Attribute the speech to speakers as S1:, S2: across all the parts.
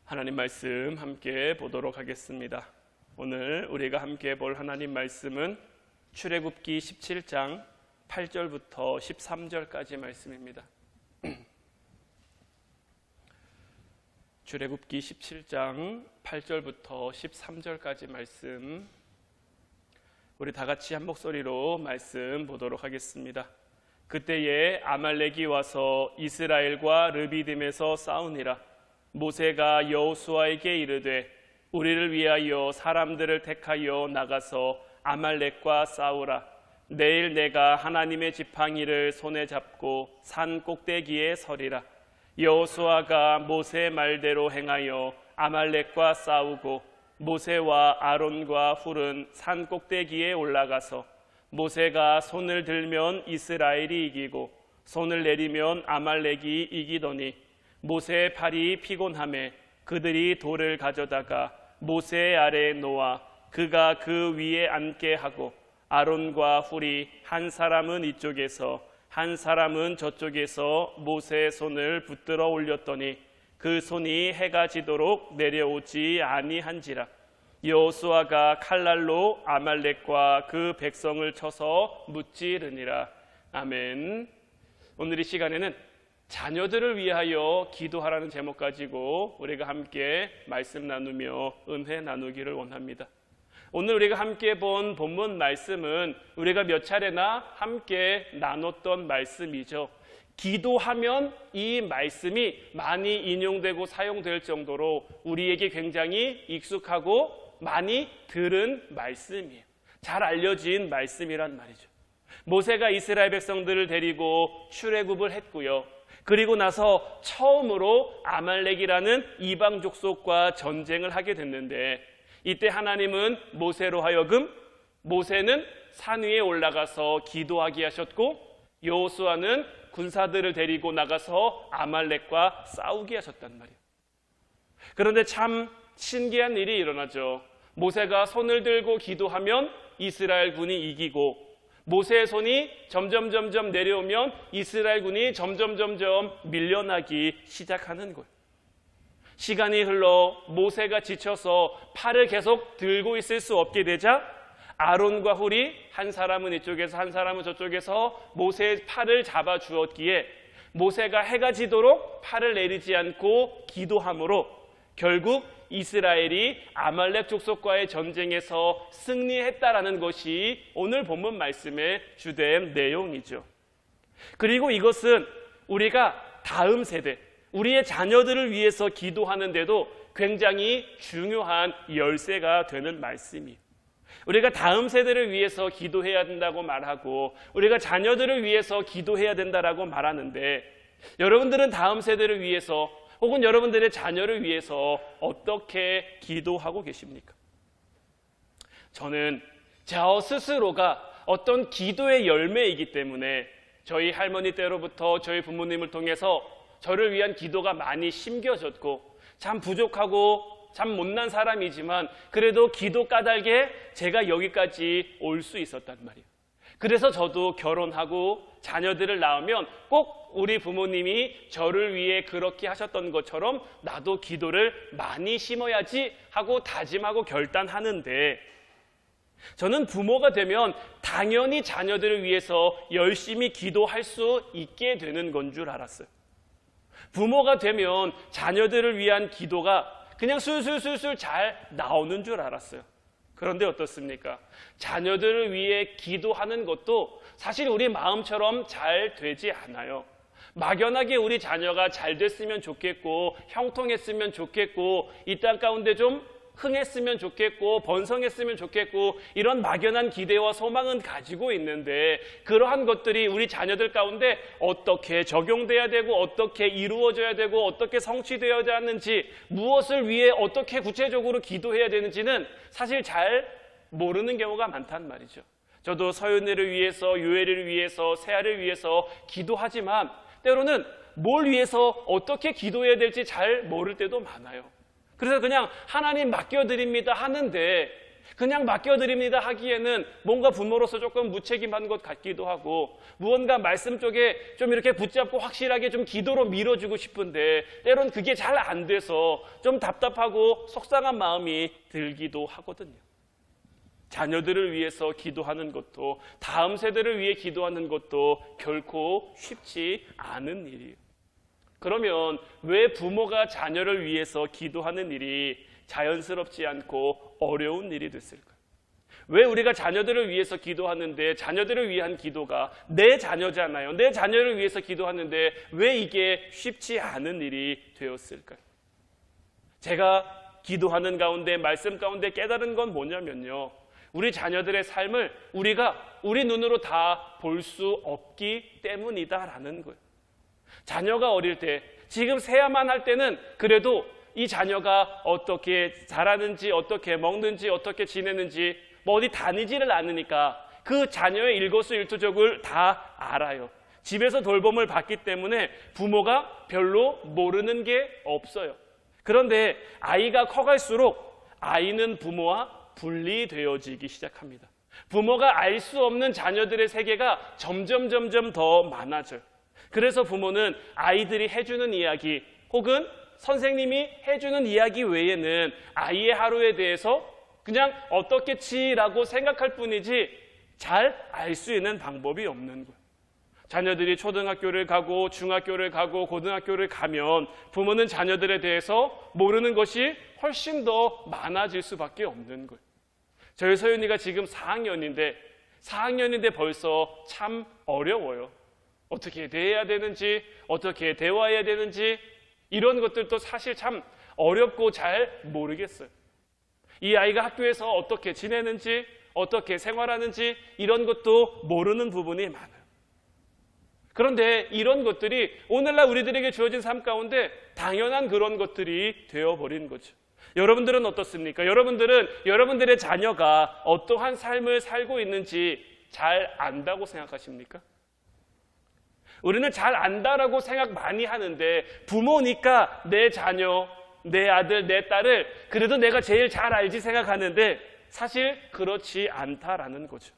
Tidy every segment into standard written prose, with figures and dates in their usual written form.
S1: 하나님 말씀 함께 보도록 하겠습니다. 오늘 우리가 함께 볼 하나님 말씀은 출애굽기 17장 8절부터 13절까지 말씀입니다. 출애굽기 17장 8절부터 13절까지 말씀, 우리 다 같이 한 목소리로 말씀 보도록 하겠습니다. 그때에 아말렉이 와서 이스라엘과 르비딤에서 싸우니라. 모세가 여호수아에게 이르되 우리를 위하여 사람들을 택하여 나가서 아말렉과 싸우라. 내일 내가 하나님의 지팡이를 손에 잡고 산 꼭대기에 서리라. 여호수아가 모세 말대로 행하여 아말렉과 싸우고 모세와 아론과 훌은 산 꼭대기에 올라가서 모세가 손을 들면 이스라엘이 이기고 손을 내리면 아말렉이 이기더니 모세의 팔이 피곤하매 그들이 돌을 가져다가 모세 아래에 놓아 그가 그 위에 앉게 하고 아론과 훌이 한 사람은 이쪽에서 한 사람은 저쪽에서 모세의 손을 붙들어 올렸더니 그 손이 해가 지도록 내려오지 아니한지라. 여호수아가 칼날로 아말렉과 그 백성을 쳐서 무찌르니라. 아멘. 오늘 이 시간에는 자녀들을 위하여 기도하라는 제목 가지고 우리가 함께 말씀 나누며 은혜 나누기를 원합니다. 오늘 우리가 함께 본 본문 말씀은 우리가 몇 차례나 함께 나눴던 말씀이죠. 기도하면 이 말씀이 많이 인용되고 사용될 정도로 우리에게 굉장히 익숙하고 많이 들은 말씀이에요. 잘 알려진 말씀이란 말이죠. 모세가 이스라엘 백성들을 데리고 출애굽을 했고요. 그리고 나서 처음으로 아말렉이라는 이방 족속과 전쟁을 하게 됐는데, 이때 하나님은 모세로 하여금 모세는 산 위에 올라가서 기도하게 하셨고 여호수아는 군사들을 데리고 나가서 아말렉과 싸우게 하셨단 말이에요. 그런데 참 신기한 일이 일어나죠. 모세가 손을 들고 기도하면 이스라엘 군이 이기고 모세의 손이 점점 내려오면 이스라엘 군이 점점 밀려나기 시작하는 거예요. 시간이 흘러 모세가 지쳐서 팔을 계속 들고 있을 수 없게 되자 아론과 훌이 한 사람은 이쪽에서 한 사람은 저쪽에서 모세의 팔을 잡아 주었기에 모세가 해가 지도록 팔을 내리지 않고 기도함으로 결국 이스라엘이 아말렉 족속과의 전쟁에서 승리했다라는 것이 오늘 본문 말씀의 주된 내용이죠. 그리고 이것은 우리가 다음 세대, 우리의 자녀들을 위해서 기도하는데도 굉장히 중요한 열쇠가 되는 말씀이에요. 우리가 다음 세대를 위해서 기도해야 된다고 말하고 우리가 자녀들을 위해서 기도해야 된다라고 말하는데, 여러분들은 다음 세대를 위해서 혹은 여러분들의 자녀를 위해서 어떻게 기도하고 계십니까? 저는 저 스스로가 어떤 기도의 열매이기 때문에 저희 할머니 때로부터 저희 부모님을 통해서 저를 위한 기도가 많이 심겨졌고, 참 부족하고 참 못난 사람이지만 그래도 기도 까닭에 제가 여기까지 올 수 있었단 말이에요. 그래서 저도 결혼하고 자녀들을 낳으면 꼭 우리 부모님이 저를 위해 그렇게 하셨던 것처럼 나도 기도를 많이 심어야지 하고 다짐하고 결단하는데, 저는 부모가 되면 당연히 자녀들을 위해서 열심히 기도할 수 있게 되는 건 줄 알았어요. 부모가 되면 자녀들을 위한 기도가 그냥 술술술술 잘 나오는 줄 알았어요. 그런데 어떻습니까? 자녀들을 위해 기도하는 것도 사실 우리 마음처럼 잘 되지 않아요. 막연하게 우리 자녀가 잘 됐으면 좋겠고 형통했으면 좋겠고 이 땅 가운데 좀 흥했으면 좋겠고 번성했으면 좋겠고 이런 막연한 기대와 소망은 가지고 있는데, 그러한 것들이 우리 자녀들 가운데 어떻게 적용돼야 되고 어떻게 이루어져야 되고 어떻게 성취되어야 하는지, 무엇을 위해 어떻게 구체적으로 기도해야 되는지는 사실 잘 모르는 경우가 많단 말이죠. 저도 서윤이를 위해서, 유혜를 위해서, 세아를 위해서 기도하지만 때로는 뭘 위해서 어떻게 기도해야 될지 잘 모를 때도 많아요. 그래서 그냥 하나님 맡겨드립니다 하는데 그냥 맡겨드립니다 하기에는 뭔가 부모로서 조금 무책임한 것 같기도 하고, 무언가 말씀 쪽에 좀 이렇게 붙잡고 확실하게 좀 기도로 밀어주고 싶은데 때론 그게 잘 안 돼서 좀 답답하고 속상한 마음이 들기도 하거든요. 자녀들을 위해서 기도하는 것도, 다음 세대를 위해 기도하는 것도 결코 쉽지 않은 일이에요. 그러면 왜 부모가 자녀를 위해서 기도하는 일이 자연스럽지 않고 어려운 일이 됐을까요? 왜 우리가 자녀들을 위해서 기도하는데, 자녀들을 위한 기도가 내 자녀잖아요. 내 자녀를 위해서 기도하는데 왜 이게 쉽지 않은 일이 되었을까요? 제가 기도하는 가운데, 말씀 가운데 깨달은 건 뭐냐면요, 우리 자녀들의 삶을 우리 눈으로 다 볼 수 없기 때문이다라는 거예요. 자녀가 어릴 때, 지금 세야만 할 때는 그래도 이 자녀가 어떻게 자라는지, 어떻게 먹는지, 어떻게 지내는지, 뭐 어디 다니지를 않으니까 그 자녀의 일거수일투족을 다 알아요. 집에서 돌봄을 받기 때문에 부모가 별로 모르는 게 없어요. 그런데 아이가 커갈수록 아이는 부모와 분리되어지기 시작합니다. 부모가 알 수 없는 자녀들의 세계가 점점 더 많아져요. 그래서 부모는 아이들이 해주는 이야기 혹은 선생님이 해주는 이야기 외에는 아이의 하루에 대해서 그냥 어떻겠지라고 생각할 뿐이지 잘 알 수 있는 방법이 없는 거예요. 자녀들이 초등학교를 가고 중학교를 가고 고등학교를 가면 부모는 자녀들에 대해서 모르는 것이 훨씬 더 많아질 수밖에 없는 거예요. 저희 서윤이가 지금 4학년인데 벌써 참 어려워요. 어떻게 대해야 되는지, 어떻게 대화해야 되는지, 이런 것들도 사실 참 어렵고 잘 모르겠어요. 이 아이가 학교에서 어떻게 지내는지, 어떻게 생활하는지 이런 것도 모르는 부분이 많아요. 그런데 이런 것들이 오늘날 우리들에게 주어진 삶 가운데 당연한 그런 것들이 되어버린 거죠. 여러분들은 어떻습니까? 여러분들은 여러분들의 자녀가 어떠한 삶을 살고 있는지 잘 안다고 생각하십니까? 우리는 잘 안다라고 생각 많이 하는데, 부모니까 내 자녀, 내 아들, 내 딸을 그래도 내가 제일 잘 알지 생각하는데 사실 그렇지 않다라는 거죠.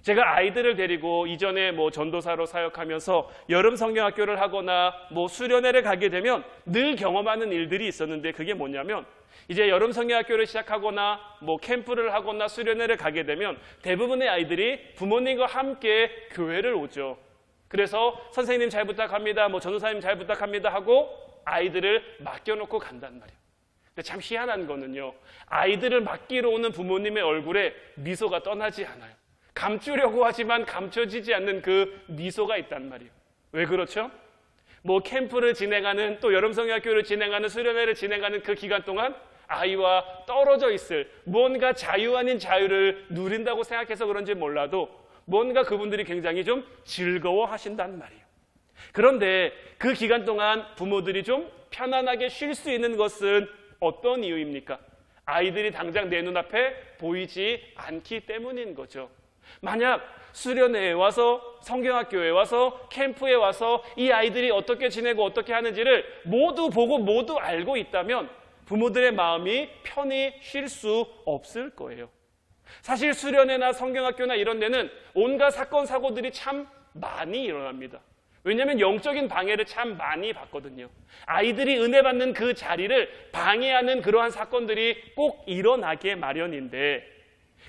S1: 제가 아이들을 데리고 이전에 전도사로 사역하면서 여름 성경학교를 하거나 수련회를 가게 되면 늘 경험하는 일들이 있었는데, 그게 뭐냐면 이제 여름 성경학교를 시작하거나 캠프를 하거나 수련회를 가게 되면 대부분의 아이들이 부모님과 함께 교회를 오죠. 그래서 선생님 잘 부탁합니다, 전도사님 잘 부탁합니다 하고 아이들을 맡겨놓고 간단 말이에요. 근데 참 희한한 거는요, 아이들을 맡기러 오는 부모님의 얼굴에 미소가 떠나지 않아요. 감추려고 하지만 감춰지지 않는 그 미소가 있단 말이에요. 왜 그렇죠? 캠프를 진행하는, 또 여름성경학교를 진행하는, 수련회를 진행하는 그 기간 동안 아이와 떨어져 있을, 뭔가 자유 아닌 자유를 누린다고 생각해서 그런지 몰라도 뭔가 그분들이 굉장히 좀 즐거워하신단 말이에요. 그런데 그 기간 동안 부모들이 좀 편안하게 쉴 수 있는 것은 어떤 이유입니까? 아이들이 당장 내 눈앞에 보이지 않기 때문인 거죠. 만약 수련회에 와서, 성경학교에 와서, 캠프에 와서 이 아이들이 어떻게 지내고 어떻게 하는지를 모두 보고 모두 알고 있다면 부모들의 마음이 편히 쉴 수 없을 거예요. 사실 수련회나 성경학교나 이런 데는 온갖 사건 사고들이 참 많이 일어납니다. 왜냐하면 영적인 방해를 참 많이 받거든요. 아이들이 은혜 받는 그 자리를 방해하는 그러한 사건들이 꼭 일어나게 마련인데,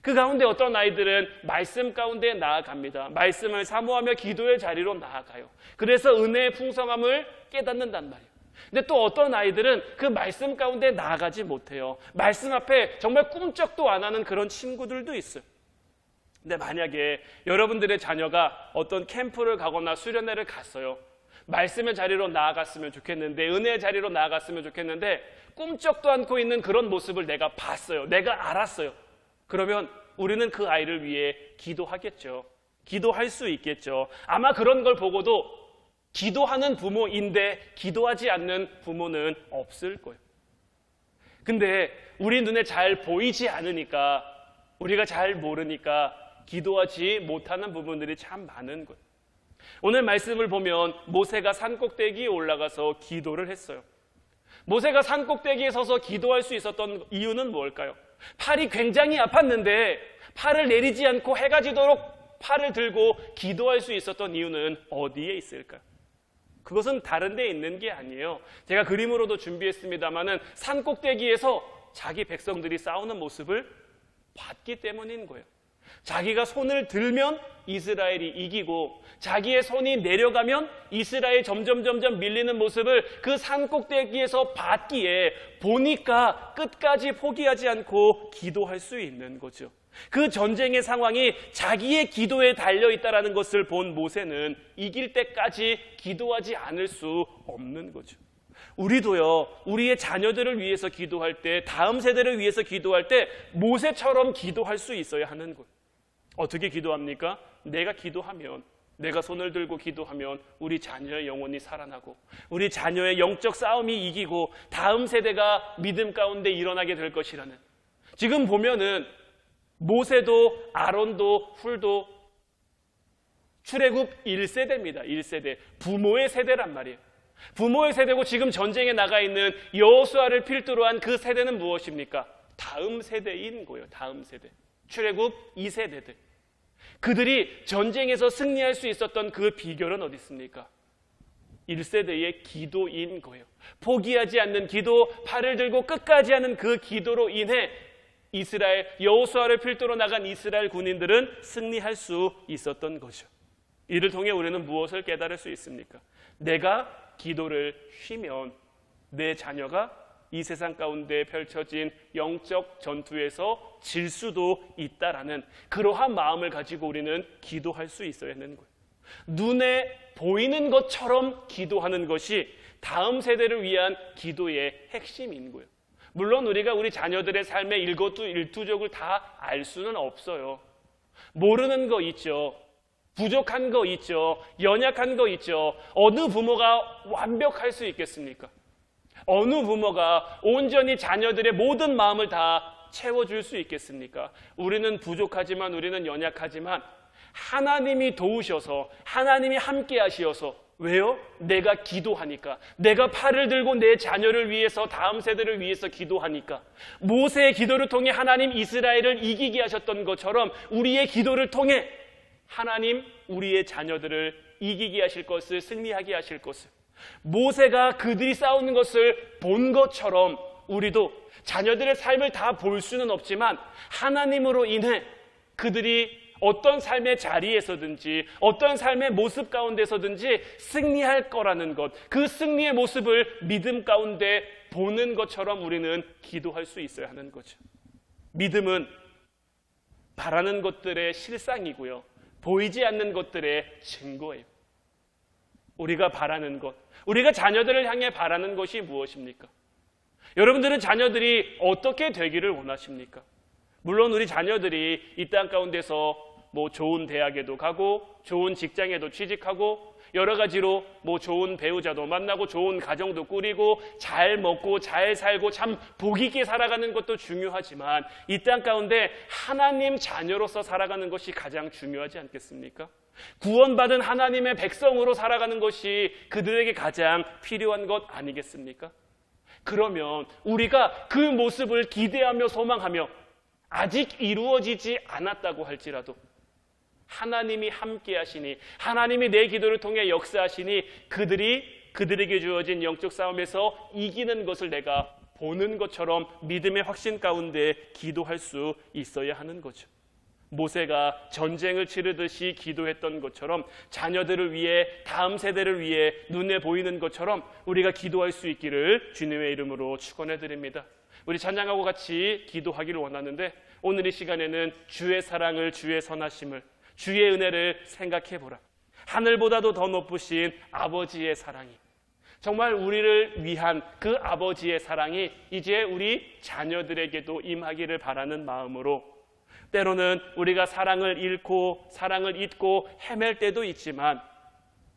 S1: 그 가운데 어떤 아이들은 말씀 가운데 나아갑니다. 말씀을 사모하며 기도의 자리로 나아가요. 그래서 은혜의 풍성함을 깨닫는단 말이에요. 근데 또 어떤 아이들은 그 말씀 가운데 나아가지 못해요. 말씀 앞에 정말 꿈쩍도 안 하는 그런 친구들도 있어요. 근데 만약에 여러분들의 자녀가 어떤 캠프를 가거나 수련회를 갔어요. 말씀의 자리로 나아갔으면 좋겠는데, 은혜의 자리로 나아갔으면 좋겠는데 꿈쩍도 않고 있는 그런 모습을 내가 봤어요. 내가 알았어요. 그러면 우리는 그 아이를 위해 기도하겠죠. 기도할 수 있겠죠. 아마 그런 걸 보고도 기도하는 부모인데 기도하지 않는 부모는 없을 거예요. 근데 우리 눈에 잘 보이지 않으니까, 우리가 잘 모르니까 기도하지 못하는 부분들이 참 많은 거예요. 오늘 말씀을 보면 모세가 산꼭대기에 올라가서 기도를 했어요. 모세가 산꼭대기에 서서 기도할 수 있었던 이유는 뭘까요? 팔이 굉장히 아팠는데 팔을 내리지 않고 해가 지도록 팔을 들고 기도할 수 있었던 이유는 어디에 있을까요? 그것은 다른 데 있는 게 아니에요. 제가 그림으로도 준비했습니다마는 산 꼭대기에서 자기 백성들이 싸우는 모습을 봤기 때문인 거예요. 자기가 손을 들면 이스라엘이 이기고 자기의 손이 내려가면 이스라엘이 점점 밀리는 모습을 그 산 꼭대기에서 봤기에 보니까 끝까지 포기하지 않고 기도할 수 있는 거죠. 그 전쟁의 상황이 자기의 기도에 달려있다는 것을 본 모세는 이길 때까지 기도하지 않을 수 없는 거죠. 우리도요, 우리의 자녀들을 위해서 기도할 때, 다음 세대를 위해서 기도할 때 모세처럼 기도할 수 있어야 하는 거예요. 어떻게 기도합니까? 내가 기도하면, 내가 손을 들고 기도하면 우리 자녀의 영혼이 살아나고 우리 자녀의 영적 싸움이 이기고 다음 세대가 믿음 가운데 일어나게 될 것이라는. 지금 보면은 모세도 아론도 훌도 출애굽 1세대입니다. 1세대. 부모의 세대란 말이에요. 부모의 세대고 지금 전쟁에 나가 있는 여호수아를 필두로 한 그 세대는 무엇입니까? 다음 세대인 거예요. 다음 세대. 출애굽 2세대들. 그들이 전쟁에서 승리할 수 있었던 그 비결은 어디 있습니까? 1세대의 기도인 거예요. 포기하지 않는 기도, 팔을 들고 끝까지 하는 그 기도로 인해 이스라엘, 여호수아를 필두로 나간 이스라엘 군인들은 승리할 수 있었던 거죠. 이를 통해 우리는 무엇을 깨달을 수 있습니까? 내가 기도를 쉬면 내 자녀가 이 세상 가운데 펼쳐진 영적 전투에서 질 수도 있다라는 그러한 마음을 가지고 우리는 기도할 수 있어야 하는 거예요. 눈에 보이는 것처럼 기도하는 것이 다음 세대를 위한 기도의 핵심인 거예요. 물론 우리가 우리 자녀들의 삶의 일거수일투족을 다 알 수는 없어요. 모르는 거 있죠. 부족한 거 있죠. 연약한 거 있죠. 어느 부모가 완벽할 수 있겠습니까? 어느 부모가 온전히 자녀들의 모든 마음을 다 채워줄 수 있겠습니까? 우리는 부족하지만, 우리는 연약하지만 하나님이 도우셔서, 하나님이 함께 하시어서. 왜요? 내가 기도하니까, 내가 팔을 들고 내 자녀를 위해서, 다음 세대를 위해서 기도하니까. 모세의 기도를 통해 하나님 이스라엘을 이기게 하셨던 것처럼 우리의 기도를 통해 하나님 우리의 자녀들을 이기게 하실 것을, 승리하게 하실 것을, 모세가 그들이 싸우는 것을 본 것처럼 우리도 자녀들의 삶을 다 볼 수는 없지만 하나님으로 인해 그들이 어떤 삶의 자리에서든지 어떤 삶의 모습 가운데서든지 승리할 거라는 것, 그 승리의 모습을 믿음 가운데 보는 것처럼 우리는 기도할 수 있어야 하는 거죠. 믿음은 바라는 것들의 실상이고요, 보이지 않는 것들의 증거예요. 우리가 바라는 것, 우리가 자녀들을 향해 바라는 것이 무엇입니까? 여러분들은 자녀들이 어떻게 되기를 원하십니까? 물론 우리 자녀들이 이 땅 가운데서 좋은 대학에도 가고 좋은 직장에도 취직하고 여러 가지로 좋은 배우자도 만나고 좋은 가정도 꾸리고 잘 먹고 잘 살고 참 복 있게 살아가는 것도 중요하지만 이 땅 가운데 하나님 자녀로서 살아가는 것이 가장 중요하지 않겠습니까? 구원받은 하나님의 백성으로 살아가는 것이 그들에게 가장 필요한 것 아니겠습니까? 그러면 우리가 그 모습을 기대하며 소망하며 아직 이루어지지 않았다고 할지라도 하나님이 함께 하시니, 하나님이 내 기도를 통해 역사하시니 그들에게 주어진 영적 싸움에서 이기는 것을 내가 보는 것처럼 믿음의 확신 가운데 기도할 수 있어야 하는 거죠. 모세가 전쟁을 치르듯이 기도했던 것처럼 자녀들을 위해, 다음 세대를 위해 눈에 보이는 것처럼 우리가 기도할 수 있기를 주님의 이름으로 축원해 드립니다. 우리 찬양하고 같이 기도하기를 원하는데 오늘 이 시간에는 주의 사랑을, 주의 선하심을, 주의 은혜를 생각해 보라. 하늘보다도 더 높으신 아버지의 사랑이, 정말 우리를 위한 그 아버지의 사랑이 이제 우리 자녀들에게도 임하기를 바라는 마음으로, 때로는 우리가 사랑을 잃고 사랑을 잊고 헤맬 때도 있지만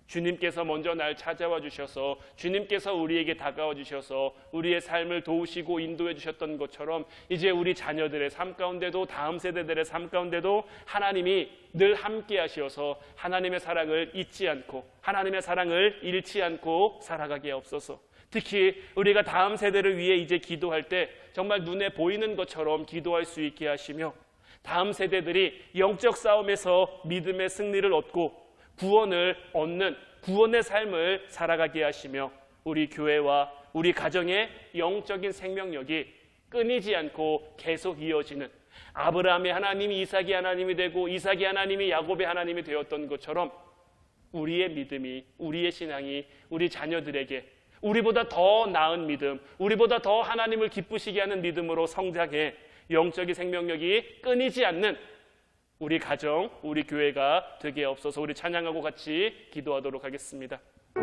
S1: 주님께서 먼저 날 찾아와 주셔서, 주님께서 우리에게 다가와 주셔서 우리의 삶을 도우시고 인도해 주셨던 것처럼 이제 우리 자녀들의 삶 가운데도, 다음 세대들의 삶 가운데도 하나님이 늘 함께 하시어서 하나님의 사랑을 잊지 않고, 하나님의 사랑을 잃지 않고 살아가게 하옵소서. 특히 우리가 다음 세대를 위해 이제 기도할 때 정말 눈에 보이는 것처럼 기도할 수 있게 하시며, 다음 세대들이 영적 싸움에서 믿음의 승리를 얻고 구원을 얻는 구원의 삶을 살아가게 하시며, 우리 교회와 우리 가정의 영적인 생명력이 끊이지 않고 계속 이어지는, 아브라함의 하나님이 이삭의 하나님이 되고 이삭의 하나님이 야곱의 하나님이 되었던 것처럼 우리의 믿음이, 우리의 신앙이 우리 자녀들에게 우리보다 더 나은 믿음, 우리보다 더 하나님을 기쁘시게 하는 믿음으로 성장해 영적인 생명력이 끊이지 않는 우리 가정, 우리 교회가 되게 없어서 우리 찬양하고 같이 기도하도록 하겠습니다.